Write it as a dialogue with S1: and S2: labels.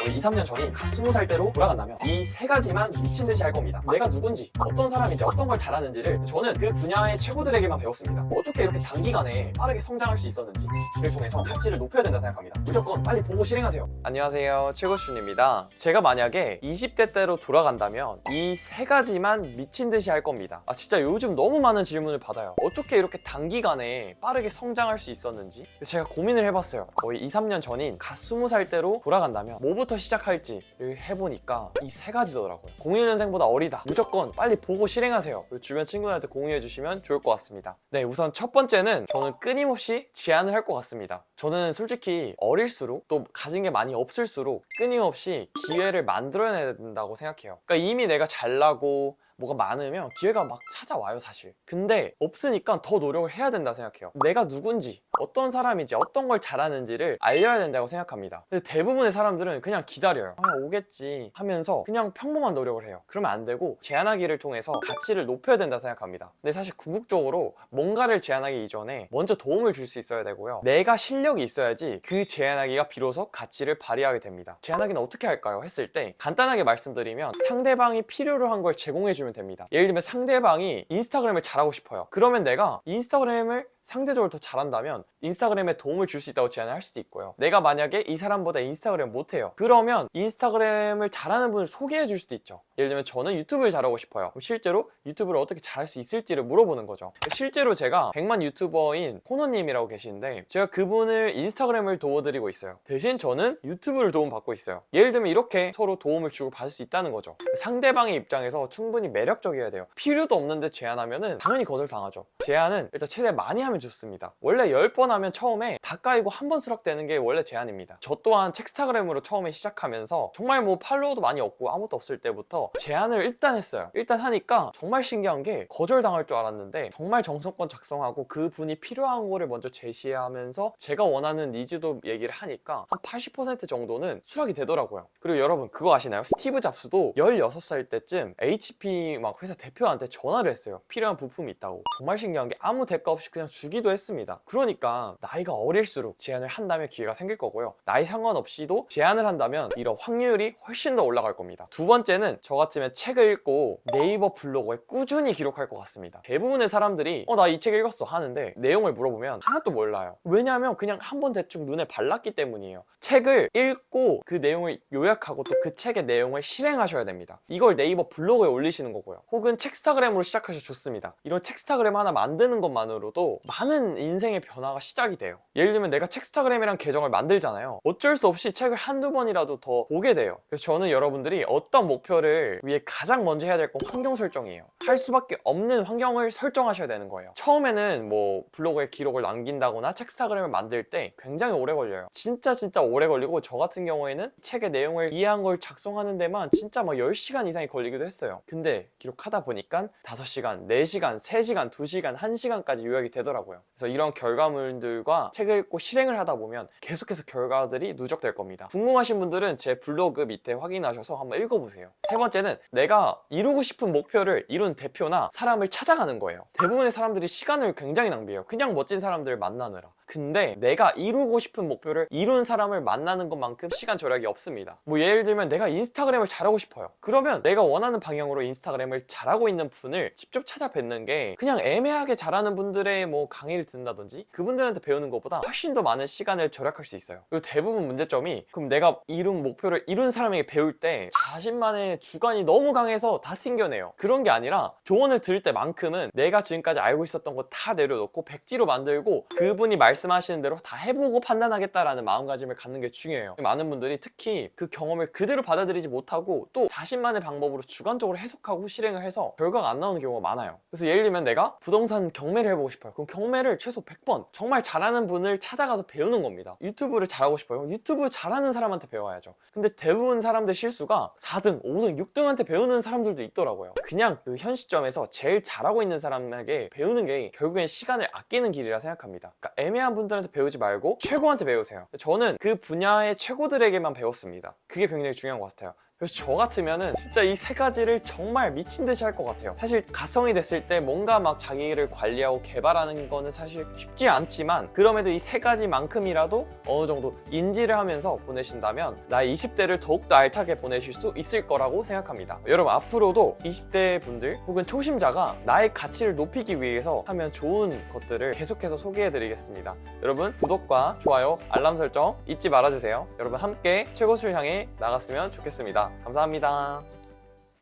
S1: 거의 2, 3년 전인 갓 20살 때로 돌아간다면 이 세 가지만 미친 듯이 할 겁니다. 내가 누군지, 어떤 사람인지, 어떤 걸 잘하는지를 저는 그 분야의 최고들에게만 배웠습니다. 어떻게 이렇게 단기간에 빠르게 성장할 수 있었는지를 통해서 가치를 높여야 된다 생각합니다. 무조건 빨리 보고 실행하세요. 안녕하세요, 최고준입니다. 제가 만약에 20대 때로 돌아간다면 이 세 가지만 미친 듯이 할 겁니다. 진짜 요즘 너무 많은 질문을 받아요. 어떻게 이렇게 단기간에 빠르게 성장할 수 있었는지 제가 고민을 해봤어요. 거의 2, 3년 전인 갓 20살 때로 돌아간다면 뭐부터 시작할지를 해보니까 이 세 가지더라고요. 01년생보다 어리다, 무조건 빨리 보고 실행하세요. 그리고 주변 친구들한테 공유해주시면 좋을 것 같습니다. 네, 우선 첫 번째는 저는 끊임없이 제안을 할 것 같습니다. 저는 솔직히 어릴수록 또 가진 게 많이 없을수록 끊임없이 기회를 만들어내야 된다고 생각해요. 그러니까 이미 내가 잘나고 뭐가 많으면 기회가 막 찾아와요, 사실. 근데 없으니까 더 노력을 해야 된다 생각해요. 내가 누군지, 어떤 사람인지, 어떤 걸 잘하는지를 알려야 된다고 생각합니다. 근데 대부분의 사람들은 그냥 기다려요. 오겠지 하면서 그냥 평범한 노력을 해요. 그러면 안 되고 제안하기를 통해서 가치를 높여야 된다 생각합니다. 근데 사실 궁극적으로 뭔가를 제안하기 이전에 먼저 도움을 줄 수 있어야 되고요. 내가 실력이 있어야지 그 제안하기가 비로소 가치를 발휘하게 됩니다. 제안하기는 어떻게 할까요? 했을 때 간단하게 말씀드리면 상대방이 필요로 한 걸 제공해주면 됩니다. 예를 들면 상대방이 인스타그램을 잘하고 싶어요. 그러면 내가 인스타그램을 상대적으로 더 잘한다면 인스타그램에 도움을 줄 수 있다고 제안을 할 수도 있고요. 내가 만약에 이 사람보다 인스타그램 못해요. 그러면 인스타그램을 잘하는 분을 소개해 줄 수도 있죠. 예를 들면 저는 유튜브를 잘하고 싶어요. 그럼 실제로 유튜브를 어떻게 잘할 수 있을지를 물어보는 거죠. 실제로 제가 100만 유튜버인 코너님이라고 계시는데 제가 그분을 인스타그램을 도와드리고 있어요. 대신 저는 유튜브를 도움받고 있어요. 예를 들면 이렇게 서로 도움을 주고 받을 수 있다는 거죠. 상대방의 입장에서 충분히 매력적이어야 돼요. 필요도 없는데 제안하면은 당연히 거절당하죠. 제안은 일단 최대한 많이 하면 좋습니다. 원래 10번 하면 처음에 다 까이고 한 번 수락되는 게 원래 제안입니다. 저 또한 첵스타그램으로 처음에 시작하면서 정말 뭐 팔로워도 많이 없고 아무것도 없을 때부터 제안을 일단 했어요. 일단 하니까 정말 신기한 게 거절당할 줄 알았는데 정말 정성껏 작성하고 그분이 필요한 거를 먼저 제시하면서 제가 원하는 니즈도 얘기를 하니까 한 80% 정도는 수락이 되더라고요. 그리고 여러분 그거 아시나요? 스티브 잡스도 16살 때쯤 HP 막 회사 대표한테 전화를 했어요. 필요한 부품이 있다고. 정말 신기한 게 아무 대가 없이 그냥 주기도 했습니다. 그러니까 나이가 어릴수록 제안을 한다면 기회가 생길 거고요. 나이 상관없이도 제안을 한다면 이런 확률이 훨씬 더 올라갈 겁니다. 두 번째는 저 같으면 책을 읽고 네이버 블로그에 꾸준히 기록할 것 같습니다. 대부분의 사람들이 나 이 책 읽었어 하는데 내용을 물어보면 하나도 몰라요. 왜냐하면 그냥 한번 대충 눈에 발랐기 때문이에요. 책을 읽고 그 내용을 요약하고 또 그 책의 내용을 실행하셔야 됩니다. 이걸 네이버 블로그에 올리시는 거고요. 혹은 첵스타그램으로 시작하셔도 좋습니다. 이런 첵스타그램 하나 만드는 것만으로도 많은 인생의 변화가 시작이 돼요. 예를 들면 내가 첵스타그램이란 계정을 만들잖아요. 어쩔 수 없이 책을 한두 번이라도 더 보게 돼요. 그래서 저는 여러분들이 어떤 목표를 위해 가장 먼저 해야 될 건 환경 설정이에요. 할 수밖에 없는 환경을 설정하셔야 되는 거예요. 처음에는 뭐 블로그에 기록을 남긴다거나 첵스타그램을 만들 때 굉장히 오래 걸려요. 진짜 오래 걸리고 저 같은 경우에는 책의 내용을 이해한 걸 작성하는 데만 진짜 막 10시간 이상이 걸리기도 했어요. 근데 기록하다 보니까 5시간, 4시간, 3시간, 2시간, 1시간까지 요약이 되더라고요. 그래서 이런 결과물들과 책을 읽고 실행을 하다 보면 계속해서 결과들이 누적될 겁니다. 궁금하신 분들은 제 블로그 밑에 확인하셔서 한번 읽어보세요. 세 번째는 내가 이루고 싶은 목표를 이룬 대표나 사람을 찾아가는 거예요. 대부분의 사람들이 시간을 굉장히 낭비해요. 그냥 멋진 사람들을 만나느라. 근데 내가 이루고 싶은 목표를 이룬 사람을 만나는 것만큼 시간 절약이 없습니다. 뭐 예를 들면 내가 인스타그램을 잘하고 싶어요. 그러면 내가 원하는 방향으로 인스타그램을 잘하고 있는 분을 직접 찾아뵙는 게 그냥 애매하게 잘하는 분들의 뭐 강의를 듣는다든지 그분들한테 배우는 것보다 훨씬 더 많은 시간을 절약할 수 있어요. 그리고 대부분 문제점이 그럼 내가 이룬 목표를 이룬 사람에게 배울 때 자신만의 주관이 너무 강해서 다 튕겨내요. 그런 게 아니라 조언을 들을 때만큼은 내가 지금까지 알고 있었던 거 다 내려놓고 백지로 만들고 그분이 말씀하시는 대로 다 해보고 판단하겠다라는 마음가짐을 갖는 게 중요해요. 많은 분들이 특히 그 경험을 그대로 받아들이지 못하고 또 자신만의 방법으로 주관적으로 해석하고 실행을 해서 결과가 안 나오는 경우가 많아요. 그래서 예를 들면 내가 부동산 경매를 해보고 싶어요. 그럼 경매를 최소 100번 정말 잘하는 분을 찾아가서 배우는 겁니다. 유튜브를 잘하고 싶어요. 유튜브 잘하는 사람한테 배워야죠. 근데 대부분 사람들 실수가 4등, 5등, 6등한테 배우는 사람들도 있더라고요. 그냥 그 현 시점에서 제일 잘하고 있는 사람에게 배우는 게 결국엔 시간을 아끼는 길이라 생각합니다. 그러니까 애매한 분들한테 배우지 말고 최고한테 배우세요. 저는 그 분야의 최고들에게만 배웠습니다. 그게 굉장히 중요한 것 같아요. 그래서 저 같으면은 진짜 이 세 가지를 정말 미친 듯이 할 것 같아요. 사실 가성이 됐을 때 뭔가 막 자기를 관리하고 개발하는 거는 사실 쉽지 않지만, 그럼에도 이 세 가지만큼이라도 어느 정도 인지를 하면서 보내신다면 나의 20대를 더욱더 알차게 보내실 수 있을 거라고 생각합니다. 여러분, 앞으로도 20대 분들 혹은 초심자가 나의 가치를 높이기 위해서 하면 좋은 것들을 계속해서 소개해드리겠습니다. 여러분, 구독과 좋아요, 알람 설정 잊지 말아주세요. 여러분, 함께 최고수를 향해 나갔으면 좋겠습니다. 감사합니다.